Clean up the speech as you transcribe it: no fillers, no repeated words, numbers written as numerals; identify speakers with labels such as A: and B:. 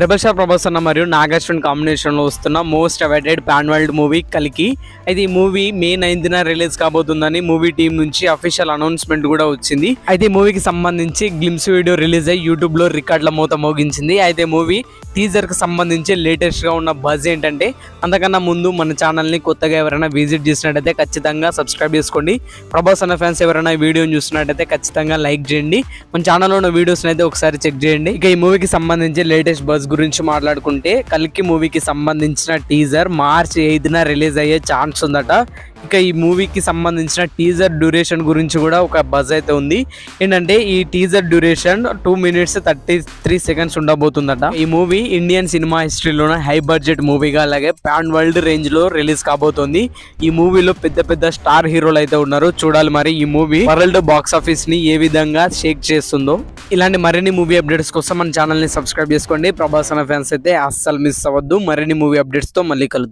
A: Rebel star Prabhas అన్న మరియు Nagarjuna combination లో వస్తున్న most awaited pan world movie కల్కి. అయితే ఈ మూవీ మే 9న రిలీజ్ కాబోతుందని మూవీ టీం నుంచి అఫీషియల్ అనౌన్స్మెంట్ కూడా వచ్చింది. అయితే ఈ మూవీకి సంబంధించి గ్లిమ్స్ వీడియో రిలీజ్ అయ్యి యూట్యూబ్ లో రికార్డుల మూత మోగించింది. అయితే మూవీ టీజర్ కి సంబంధించి లేటెస్ట్ గా ఉన్న బజ్ ఏంటంటే, అంతకన్నా ముందు మన ఛానల్ ని కొత్తగా ఎవరైనా విజిట్ చేసినట్టయితే ఖచ్చితంగా సబ్స్క్రైబ్ చేసుకోండి. ప్రభాస్ అన్న ఫ్యాన్స్ ఎవరైనా ఈ వీడియోని చూస్తున్నట్టయితే ఖచ్చితంగా లైక్ చేయండి. మన ఛానల్లో ఉన్న వీడియోస్ అయితే ఒకసారి చెక్ చేయండి. ఇక ఈ మూవీకి సంబంధించి లేటెస్ట్ బజ్ గురించి మాట్లాడుకుంటే, కల్కి మూవీకి సంబంధించిన టీజర్ మార్చ్ 8న రిలీజ్ అయ్యే ఛాన్స్ ఉందట. ఇక ఈ మూవీకి సంబంధించిన టీజర్ డ్యూరేషన్ గురించి కూడా ఒక బజ్ అయితే ఉంది. ఏంటంటే ఈ టీజర్ డ్యూరేషన్ 2 minutes 33 seconds ఉండబోతుందట. ఈ మూవీ ఇండియన్ సినిమా హిస్టరీలోనే హై బడ్జెట్ మూవీగా, అలాగే పాన్ వరల్డ్ రేంజ్ లో రిలీజ్ కాబోతోంది. ఈ మూవీలో పెద్ద పెద్ద స్టార్ హీరోలు అయితే ఉన్నారు. చూడాలి మరి ఈ మూవీ వరల్డ్ బాక్స్ ఆఫీస్ ని ఏ విధంగా షేక్ చేస్తుందో. ఇలాంటి మరిన్ని మూవీ అప్డేట్స్ కోసం మన ఛానల్ ని సబ్స్క్రైబ్ చేసుకోండి. ప్రభాస్ అన్న ఫ్యాన్స్ అయితే అస్సలు మిస్ అవ్వద్దు. మరిన్ని మూవీ అప్డేట్స్ తో మళ్ళీ కలుద్దాం.